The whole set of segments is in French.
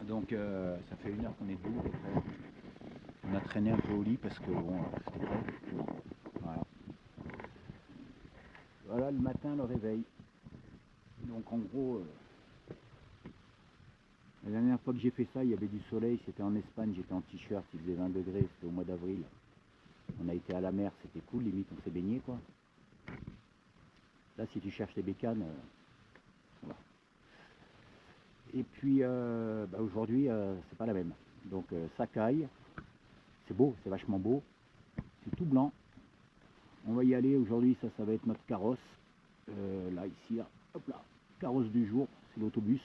Donc ça fait 1 heure qu'on est debout à peu près. On a traîné un peu au lit parce que bon, c'était prêt. Bon, voilà. Voilà le matin, le réveil. Donc en gros, la dernière fois que j'ai fait ça, il y avait du soleil, c'était en Espagne, j'étais en t-shirt, il faisait 20 degrés, c'était au mois d'avril. On a été à la mer, c'était cool, limite on s'est baigné quoi. Là si tu cherches les bécanes, voilà. Et puis aujourd'hui c'est pas la même. Donc ça caille, c'est beau, c'est vachement beau, c'est tout blanc. On va y aller aujourd'hui, ça va être notre carrosse. Là ici, là, hop là, carrosse du jour, c'est l'autobus.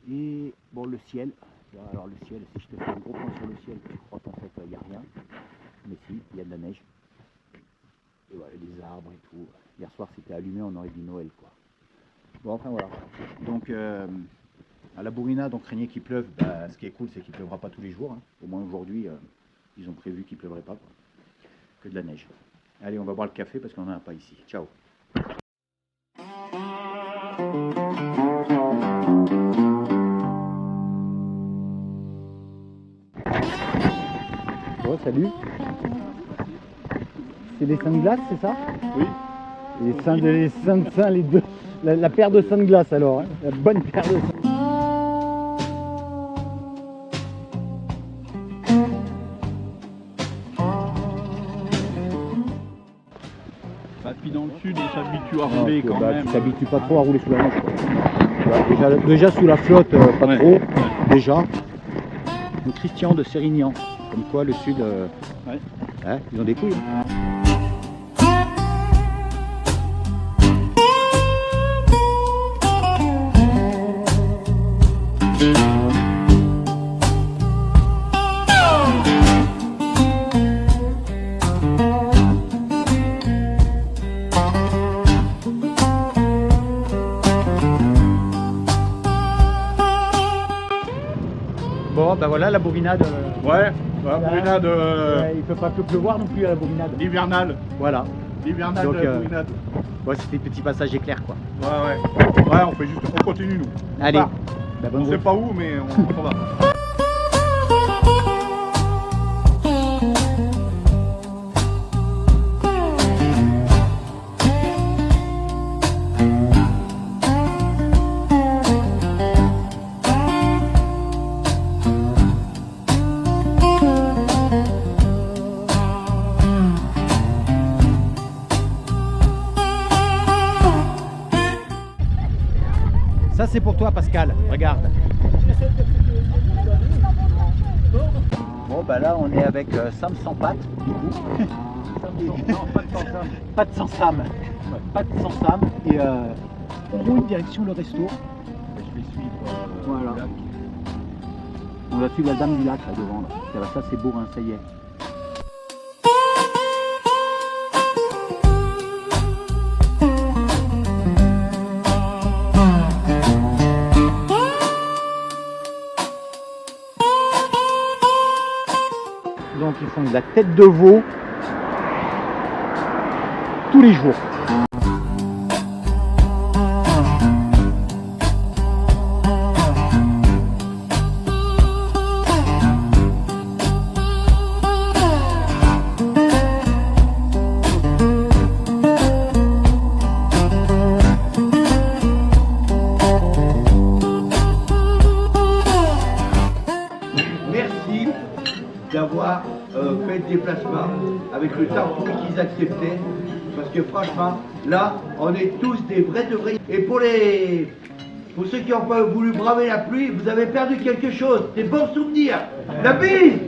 Et bon le ciel, alors le ciel, si je te fais un gros point sur le ciel, tu crois qu'en fait il n'y a rien. Mais si, il y a de la neige. Et voilà, des arbres et tout. Hier soir c'était allumé, on aurait dit Noël quoi. Bon enfin voilà. Donc à la Bourrinade on craignait qu'il pleuve. Bah, ce qui est cool c'est qu'il ne pleuvra pas tous les jours. Hein. Au moins aujourd'hui ils ont prévu qu'il ne pleuvrait pas quoi. Que de la neige. Allez on va boire le café parce qu'on n'en a pas ici. Ciao. Bon salut. C'est des seins de glace, c'est ça? Oui. Les seins de seins, les deux. La paire de seins de glace alors, hein. La bonne paire de seins. Bah, puis dans le sud, on s'habitue à rouler quand même. Tu t'habitues pas trop à rouler sous la neige. Déjà sous la flotte, pas Ouais. trop, Ouais. déjà. Le Christian de Sérignan, comme quoi le sud, Ouais. hein, ils ont des couilles. Bon, ben voilà la Bourrinade. Ouais, la Bourrinade Il peut pas que pleuvoir non plus à la Bourrinade. hivernale. Voilà. L'hivernale Donc, de la Bourrinade. Ouais, c'était petit passage éclair quoi. Ouais. Ouais, on fait juste. On continue nous. On Allez. part. Bah, bonne On sait route. pas où, mais on va. Ça c'est pour toi Pascal, regarde. Bon bah là on est avec Sam sans patte du coup. Non, pas de temps ça. Patte sans Sam. Patte sans Sam. Et on roule direction le resto. Je vais suivre. Voilà. le lac. On va suivre la dame du lac là devant là. Ça c'est beau hein, ça y est. Donc ils font de la tête de veau tous les jours. Merci d'avoir fait le déplacement avec le temps qu'ils acceptaient. Parce que franchement, là, on est tous des vrais de vrais. Et pour ceux qui n'ont pas voulu braver la pluie, vous avez perdu quelque chose. Des bons souvenirs. La bise!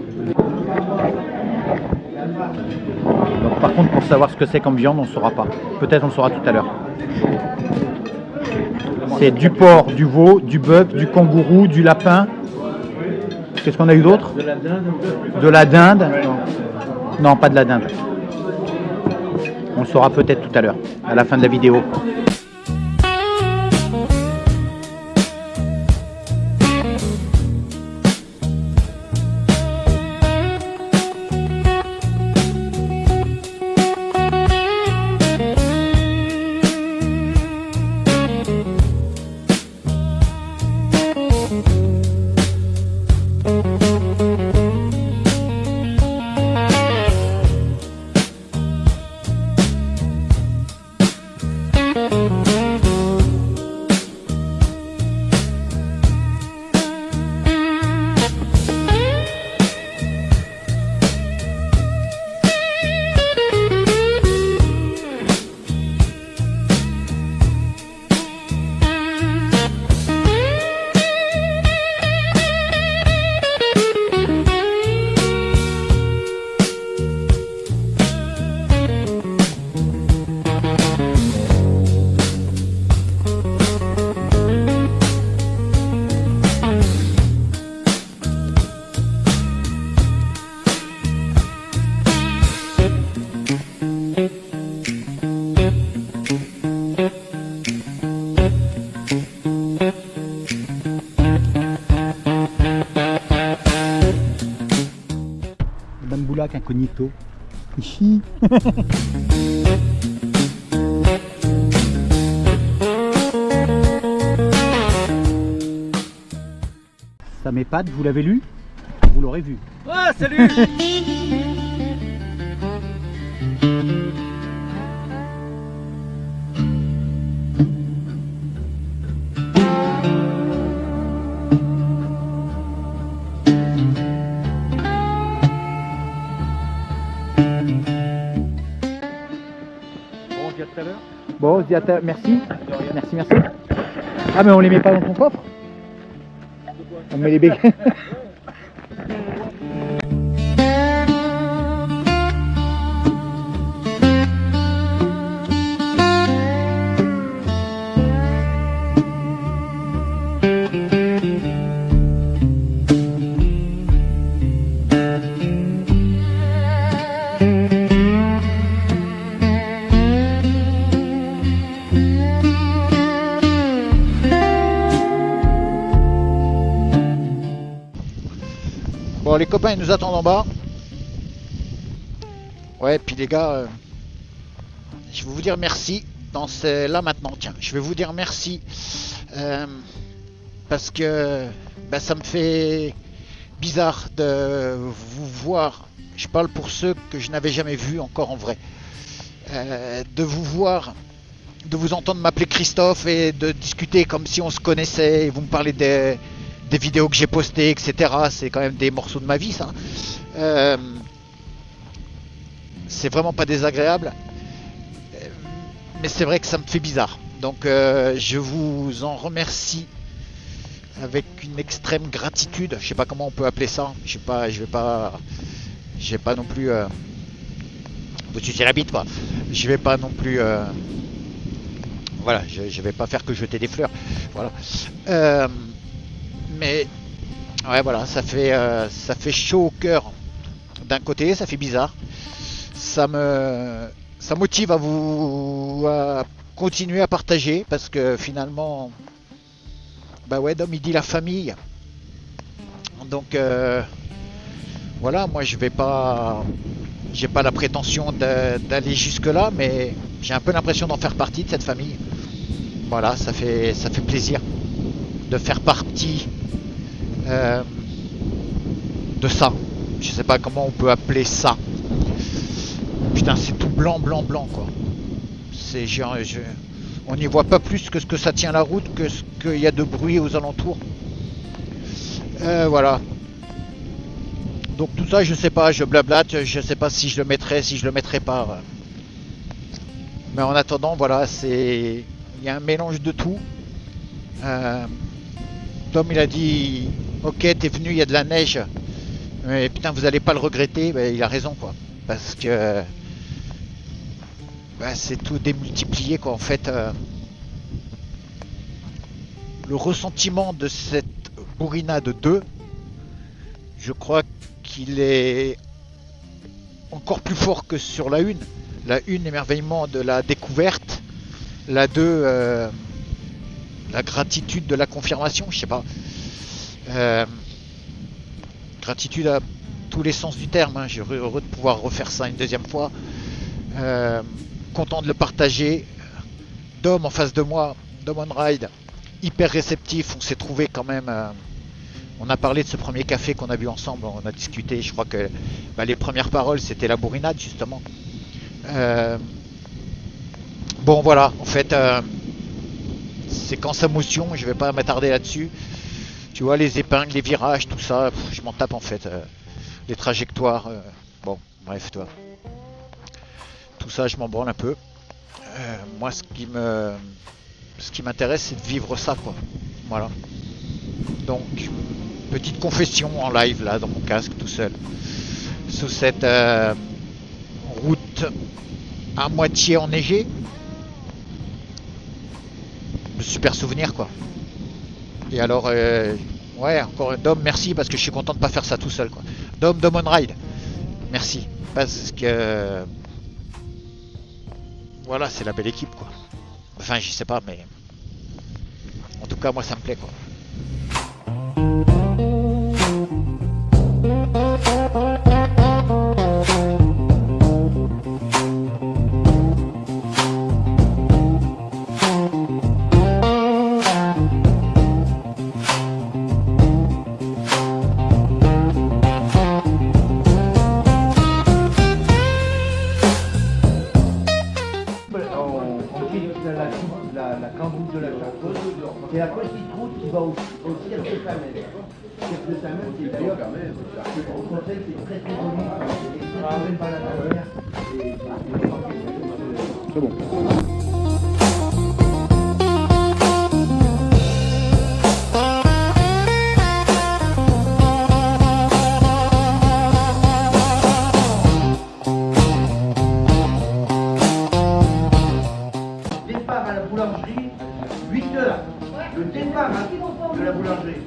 Donc, par contre pour savoir ce que c'est comme viande on ne saura pas. Peut-être on le saura tout à l'heure. C'est du porc, du veau, du bœuf, du kangourou, du lapin. Qu'est-ce qu'on a eu d'autre? De la dinde. De la dinde. Non, pas de la dinde. On le saura peut-être tout à l'heure, à la fin de la vidéo. lac incognito. Ici. Ça m'épate, vous l'avez lu? Vous l'aurez vu. Ah, salut. Bon, on se dit à tout à l'heure. Bon, on se dit à tout à l'heure. Merci. Merci, merci. Ah, mais on les met pas dans ton coffre? On met les béquilles. Bon, les copains ils nous attendent en bas. Ouais, puis les gars, je vais vous dire merci dans là maintenant. Tiens, je vais vous dire merci parce que ça me fait bizarre de vous voir. Je parle pour ceux que je n'avais jamais vus encore en vrai. De vous voir, de vous entendre m'appeler Christophe et de discuter comme si on se connaissait et vous me parlez des vidéos que j'ai postées, etc. C'est quand même des morceaux de ma vie, ça. C'est vraiment pas désagréable. Mais c'est vrai que ça me fait bizarre. Donc je vous en remercie avec une extrême gratitude. Je sais pas comment on peut appeler ça. Je vais pas non plus vous sucer la bite, quoi. Je vais pas non plus voilà, je vais pas faire que jeter des fleurs. Voilà. Mais ouais, voilà, ça fait chaud au cœur d'un côté, ça fait bizarre, ça motive à continuer à partager parce que finalement, bah ouais, Dom il dit la famille, donc voilà, moi j'ai pas la prétention d'aller jusque là, mais j'ai un peu l'impression d'en faire partie de cette famille. Voilà, ça fait plaisir de faire partie de ça. Je sais pas comment on peut appeler ça. Putain, c'est tout blanc, blanc, blanc, quoi. C'est on n'y voit pas plus que ce que ça tient la route, que ce qu'il y a de bruit aux alentours. Voilà. Donc tout ça, je sais pas, je blablate, je sais pas si je le mettrai, si je le mettrai pas. Mais en attendant, voilà, il y a un mélange de tout. Tom il a dit ok, t'es venu, il y a de la neige, mais putain vous allez pas le regretter. Il a raison, quoi, parce que c'est tout démultiplié, quoi. En fait, le ressentiment de cette bourrinade 2, je crois qu'il est encore plus fort que sur la 1. La 1, l'émerveillement de la découverte, la 2, la gratitude de la confirmation, je sais pas. Gratitude à tous les sens du terme, hein. Je suis heureux de pouvoir refaire ça une deuxième fois. Content de le partager. Dom en face de moi, Dom on Ride, hyper réceptif. On s'est trouvé quand même. On a parlé de ce premier café qu'on a bu ensemble. On a discuté. Je crois que les premières paroles c'était la bourrinade, justement. Bon voilà, en fait. Séquence émotion, je vais pas m'attarder là-dessus. Tu vois, les épingles, les virages, tout ça, je m'en tape en fait. Les trajectoires, bon, bref, toi. Tout ça, je m'en branle un peu. Moi, ce qui m'intéresse, c'est de vivre ça, quoi. Voilà. Donc, petite confession en live, là, dans mon casque, tout seul. Sous cette route à moitié enneigée. Super souvenir, quoi. Et alors ouais, encore Dom, merci, parce que je suis content de pas faire ça tout seul, quoi. Dom on Ride, merci, parce que voilà, c'est la belle équipe, quoi. Enfin, je sais pas, mais en tout cas moi ça me plaît, quoi. petite route qui va au cirque de Saint-Mel. Le cirque de Saint-Mel, c'est d'ailleurs quand même. Au conseil, c'est très très joli. Et très très belle balade à faire. C'est bon. Départ à la boulangerie, 8 heures. Le départ de la boulangerie.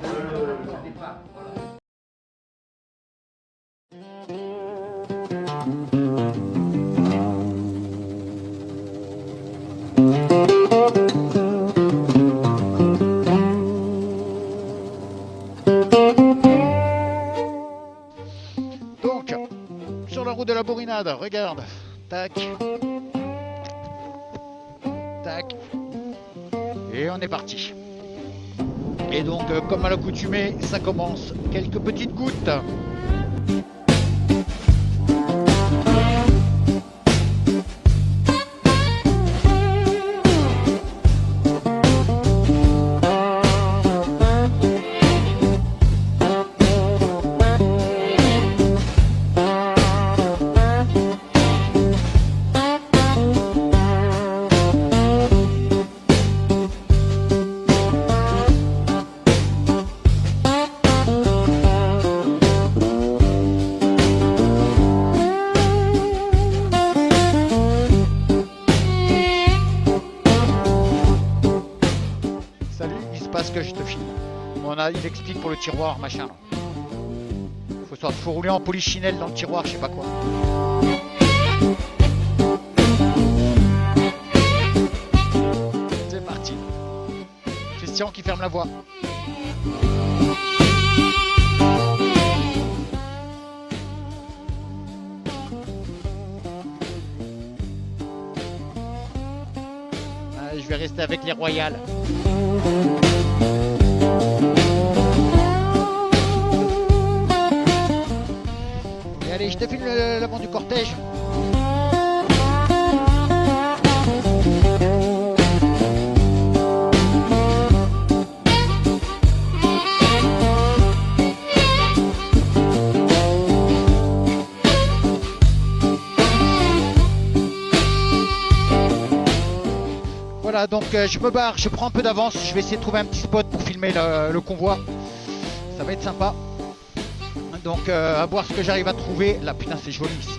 Le départ. Donc, sur la route de la Borinade, regarde. Tac. Tac. Et on est parti. Et donc, comme à l'accoutumée, ça commence. Quelques petites gouttes. Que je te filme. Il explique pour le tiroir, machin. Faut rouler en polichinelle dans le tiroir, je sais pas quoi. C'est parti. Christian qui ferme la voie. Je vais rester avec les royales. Et allez, je te filme l'avant du cortège. Voilà, donc je me barre, je prends un peu d'avance, je vais essayer de trouver un petit spot pour filmer le convoi. Ça va être sympa. Donc à voir ce que j'arrive à trouver. Là, putain, c'est joli ici.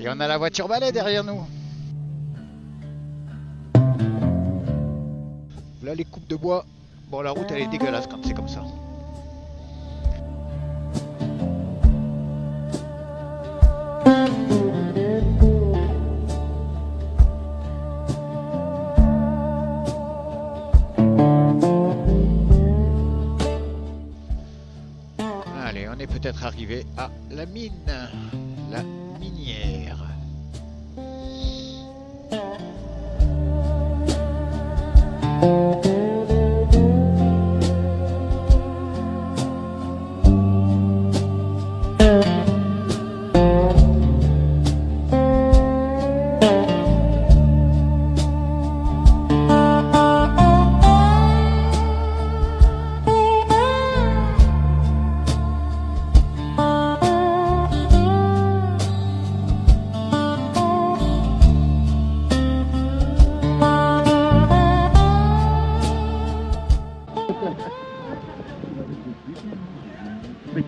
Et on a la voiture balai derrière nous. Là les coupes de bois. Bon, la route elle est dégueulasse quand c'est comme ça. Allez, on est peut-être arrivé à la mine. La minière.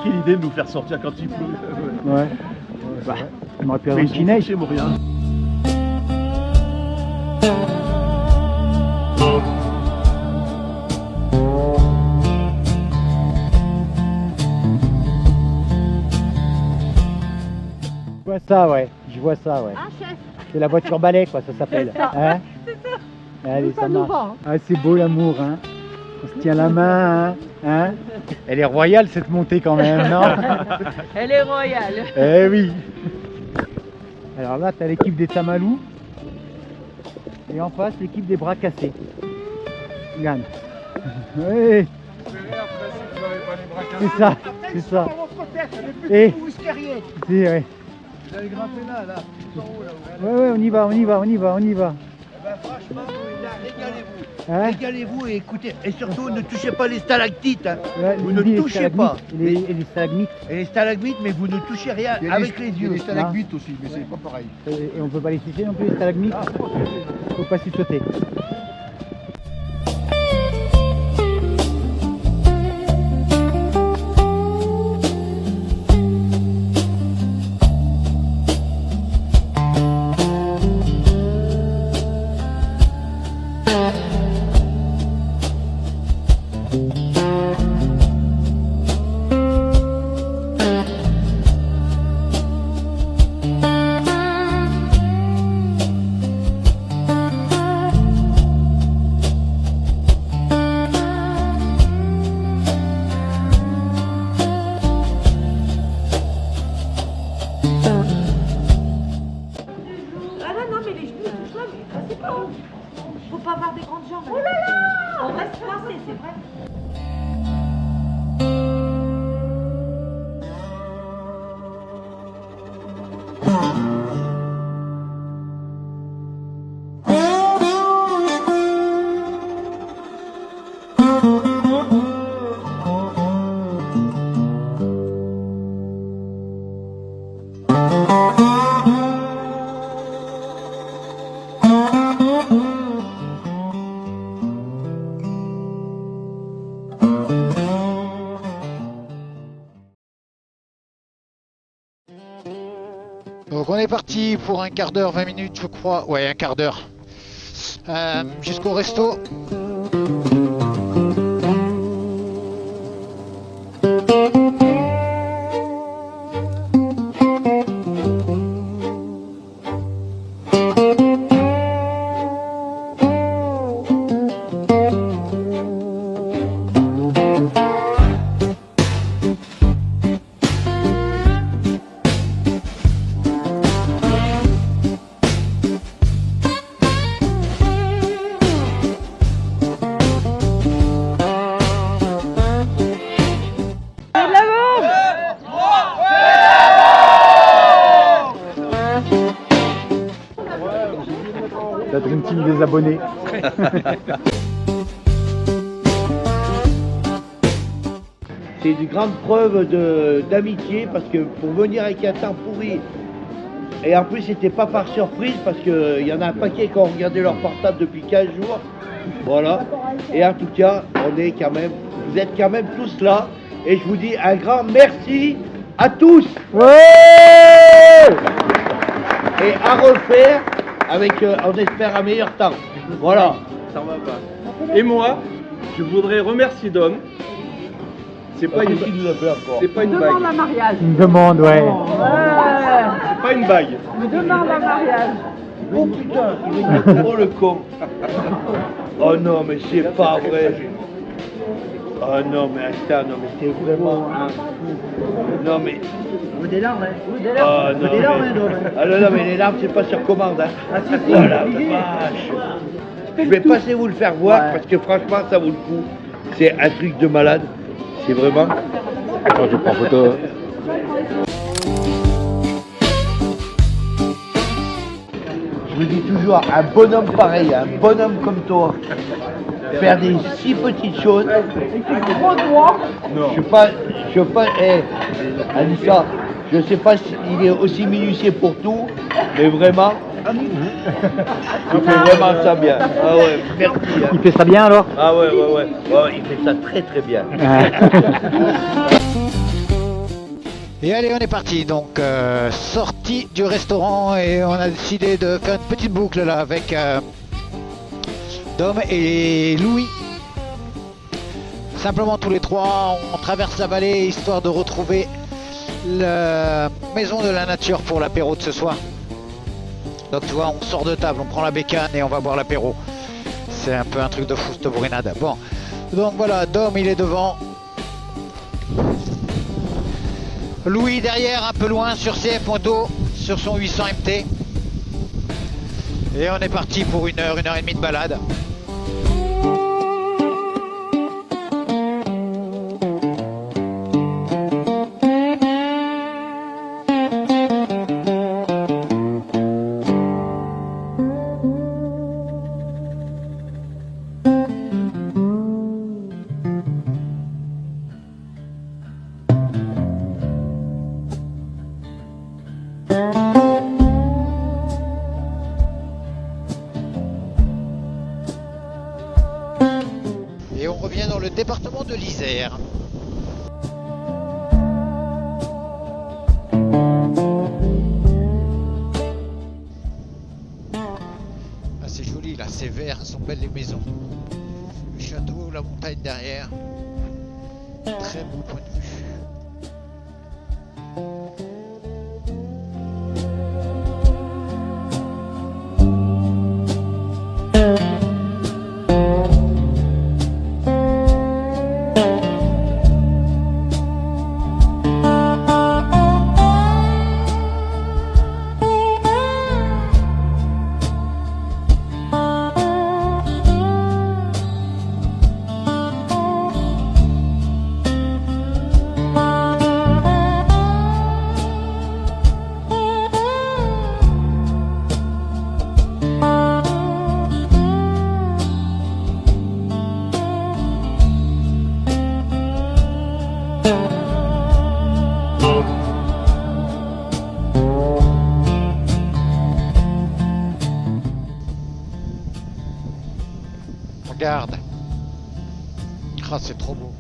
qui l'idée de nous faire sortir quand il pleut? Ouais. Bah, on aurait pu avoir Mais une ils sont neige. chez Montréal. Je vois ça, ouais. Je vois ça, ouais. Ah, chef, C'est la voiture balai, quoi, ça s'appelle. C'est ça. Hein Allez, ça marche. Ah, c'est beau l'amour, hein. On se tient la main, hein. Elle est royale cette montée quand même, non? elle est royale. Eh oui. Alors là, tu as l'équipe des Tamalous. Et en face, l'équipe des bras cassés. Yann. Oui. C'est ça, c'est ça. Et c'est ouais. Vous allez grimper là, tout en haut là. Ouais, on y va, on y va, on y va, on y va. Franchement, là, régalez-vous. Hein? Régalez-vous et écoutez, et surtout ne touchez pas les stalactites. Hein. Ouais, Vous il ne dit les touchez pas. stalagmites et les stalagmites. Et les stalagmites, mais vous ne touchez rien avec les yeux. Les stalagmites aussi, mais c'est pas pareil. Et on peut pas les toucher non plus, les stalagmites. Faut pas s'y sauter. Ah non, mais les genoux, tout ça, mais ça c'est pas. Faut pas avoir des grandes jambes. Oh là là! On reste coincé, c'est vrai. Donc on est parti pour un quart d'heure, 20 minutes je crois. Ouais, un quart d'heure. Jusqu'au resto. La Dream Team des abonnés. C'est une grande preuve d'amitié parce que pour venir avec un temps pourri, et en plus c'était pas par surprise parce qu'il y en a un paquet qui ont regardé leur portable depuis 15 jours. Voilà. Et en tout cas, on est quand même, vous êtes quand même tous là. Et je vous dis un grand merci à tous. Ouais! Et à refaire avec, on espère, un meilleur temps. Voilà. Ça va pas. Et moi, je voudrais remercier Dom. C'est pas une, c'est pas une bague. Demande un mariage. Une demande, ouais. C'est pas une bague. Demande un mariage. Oh putain, il est de trop le con. Oh non, mais c'est pas vrai. Oh non, mais attends, non, mais t'es vraiment un fou. Non, mais. Vous des larmes, hein? Vous des Oh larmes, non, vous des larmes, mais... hein, Dom. Ah non, non, mais les larmes, c'est pas sur commande. Hein. Ah si, si, Oh la obligé. vache. Je vais passer vous le faire voir Ouais. parce que franchement, ça vaut le coup. C'est un truc de malade. C'est vraiment. Attends, je prends photo. Je vous dis toujours, un bonhomme pareil, un bonhomme comme toi, faire des si petites choses. Je sais pas, Anissa, je sais pas s'il est aussi minutieux pour tout, mais vraiment, tu fais vraiment ça bien. Ah ouais, merci. Hein. Il fait ça bien alors? Ah ouais, ouais, ouais, ouais, il fait ça très très bien. Et allez, on est parti. Donc, sortie du restaurant et on a décidé de faire une petite boucle là avec Dom et Louis. Simplement tous les trois, on traverse la vallée histoire de retrouver la maison de la nature pour l'apéro de ce soir. Donc tu vois, on sort de table, on prend la bécane et on va boire l'apéro. C'est un peu un truc de fou cette bourrinade. Bon, donc voilà, Dom il est devant. Louis derrière, un peu loin sur CF Moto, sur son 800 MT. Et on est parti pour une heure et demie de balade. Et on revient dans le département de l'Isère. Ah, c'est joli là, c'est vert, sont belles les maisons. Le château, la montagne derrière. Très beau point de vue. Regarde. Ah, c'est trop beau.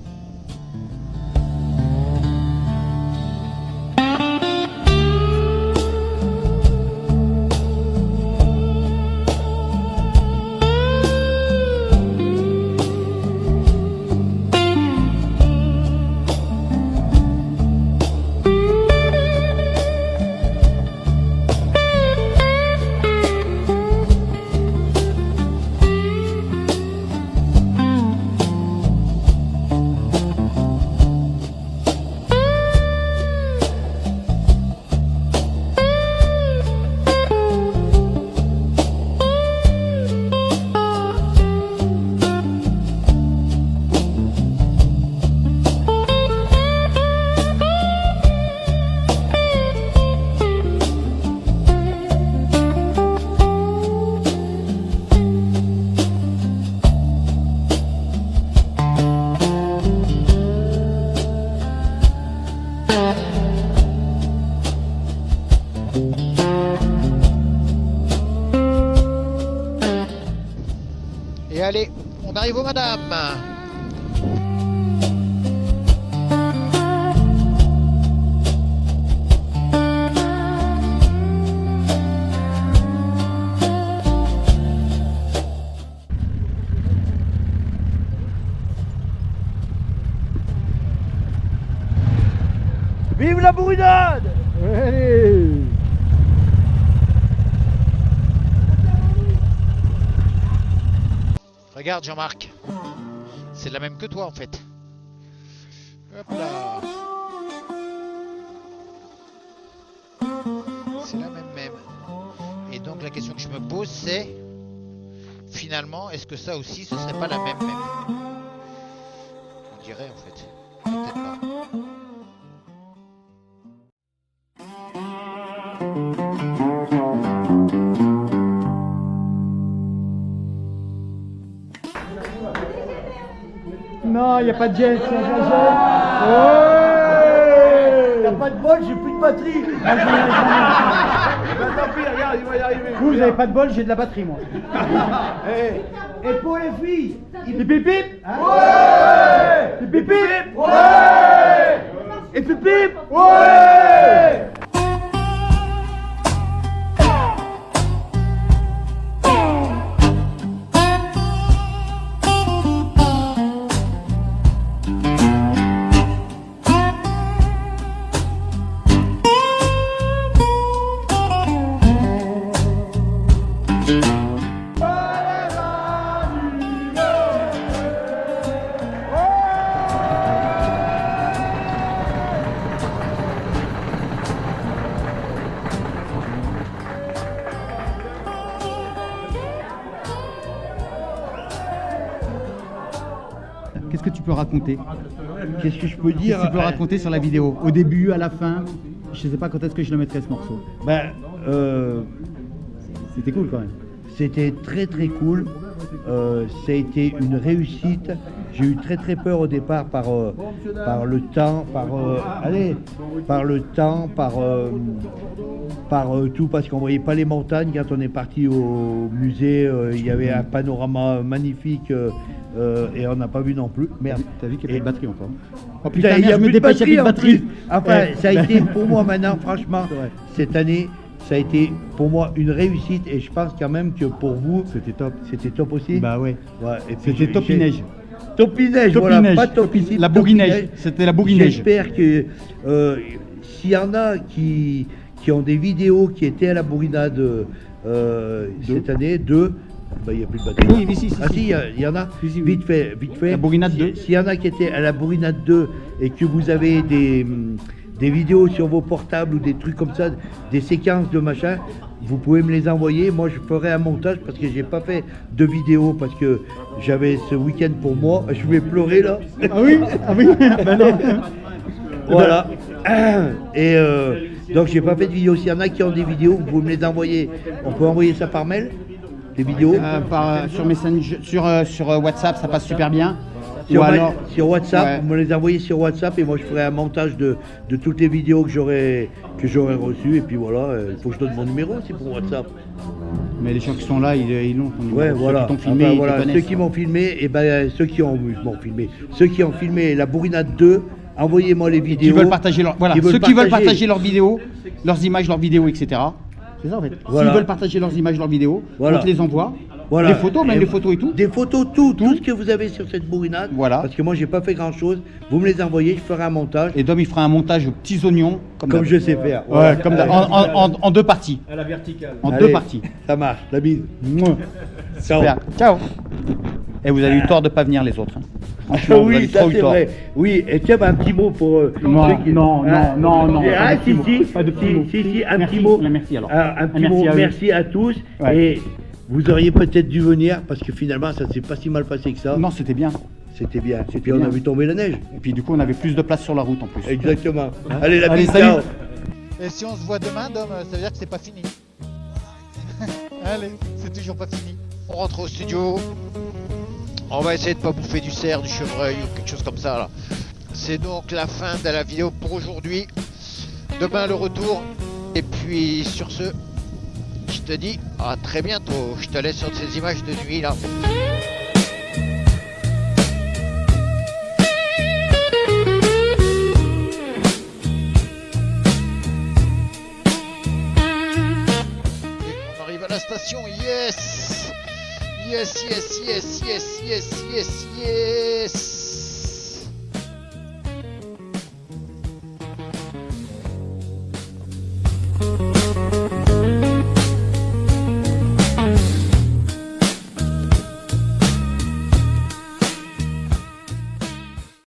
Et allez, on arrive au madame. Vive la bourrinade! Allez. Regarde Jean-Marc, c'est la même que toi en fait. Hop là. C'est la même. Et donc la question que je me pose c'est, finalement, est-ce que ça aussi ce serait pas la même? On dirait en fait. Peut-être pas. Non, il n'y a pas de jet, c'est un jet. T'as pas de bol, j'ai plus de batterie. Tant pis, regarde, il va y arriver. Vous n'avez pas de bol, j'ai de la batterie moi. Et pour les filles, Pip pip pip. ouais, Pip pip pip. ouais. Et pip pip. Ouais. Qu'est-ce que tu peux raconter? Qu'est-ce que je peux dire? Qu'est-ce que tu peux raconter sur la vidéo? Au début, à la fin? Je sais pas quand est-ce que je le mettrai ce morceau. Ben, C'était cool quand même. c'était très très cool. Ça a été une réussite. J'ai eu très très peur au départ par le temps, par tout, parce qu'on voyait pas les montagnes. Quand on est parti au musée, il y avait un panorama magnifique et on n'a pas vu non plus. Merde. T'as vu qu'il y avait de batterie encore? Oh Putain, putain, merde, je me plus de dépêche, il y a plus de en plus. batterie. Enfin, Eh. ça a été pour moi maintenant, franchement, Ouais. cette année, ça a été pour moi une réussite et je pense quand même que pour vous, C'était top. c'était top aussi. Bah ouais. Ouais, et puis C'était Topinège. Topinège, voilà, Topinège. pas Topicide, La bourguinège. Topinège. C'était la bourguinège. J'espère que s'il y en a qui ont des vidéos qui étaient à la bourrinade cette année, il n'y a plus de batterie. Oui, mais si, Ah si, il y en a. Si, si, oui. Vite fait. La bourrinade Si- 2. S'il y en a qui étaient à la bourrinade 2 et que vous avez des vidéos sur vos portables ou des trucs comme ça, des séquences de machin, vous pouvez me les envoyer. Moi, je ferai un montage parce que j'ai pas fait de vidéo parce que j'avais ce week-end pour moi. Je vais pleurer là. Ah oui? Ah oui? Bah non. Voilà. Et donc j'ai pas fait de vidéo. S'il y en a qui ont des vidéos, vous pouvez me les envoyer. On peut envoyer ça par mail, les vidéos. Sur Messenger, sur WhatsApp, ça passe super bien. Sur, Ou alors, sur WhatsApp, ouais. vous me les envoyez sur WhatsApp et moi je ferai un montage de toutes les vidéos que j'aurai reçues et puis voilà, il faut que je donne mon numéro aussi pour WhatsApp. Mais les gens qui sont là, ils l'ont. ton numéro. Ouais, Ceux voilà. qui t'ont filmé, Enfin, ils te voilà. connaissent. Ceux qui m'ont filmé, et ben ceux qui ont filmé la bourrinade 2, envoyez-moi les vidéos. Qui veulent partager leur, voilà, ceux qui veulent partager leurs vidéos, leurs images, leurs vidéos, etc. C'est ça en fait. Voilà. S'ils veulent partager leurs images, leurs vidéos, Voilà. on te les envoie. Voilà. Les photos, même Et les photos et tout. Des photos, tout ce que vous avez sur cette bourrinade. Voilà. Parce que moi j'ai pas fait grand chose. Vous me les envoyez, je ferai un montage. Et Dom, il fera un montage aux petits oignons. Comme d'hab. je sais faire. Ouais, Voilà. comme d'hab. En deux parties. À la verticale. En Allez, deux parties. Ça marche, la bise. Ciao. Super. Ciao. Et vous avez eu tort de pas venir les autres. hein. Franchement, vous avez Oui, trop ça eu c'est tort. vrai. Oui, et tiens, un petit mot pour Non, ceux qui- non, Ah, non, non, Ah, pas de si, petit si, mot, pas de petit mot. si, un Merci, petit mot. merci alors. Un petit Merci mot, à eux. merci à tous. Ouais. Et vous auriez peut-être dû venir parce que finalement, ça s'est pas si mal passé que ça. Non, c'était bien. C'était bien. Et C'était puis on a bien. vu tomber la neige. Et puis du coup, on avait plus de place sur la route en plus. Exactement. Allez, la Allez, bise, salut. ciao. Et si on se voit demain, Dom, ça veut dire que c'est pas fini. Allez, c'est toujours pas fini. On rentre au studio. On va essayer de pas bouffer du cerf, du chevreuil ou quelque chose comme ça là. C'est donc la fin de la vidéo pour aujourd'hui. Demain le retour. Et puis sur ce, je te dis à très bientôt. Je te laisse sur ces images de nuit là. On arrive à la station, yes! Yes, yes, yes, yes, yes, yes, yes!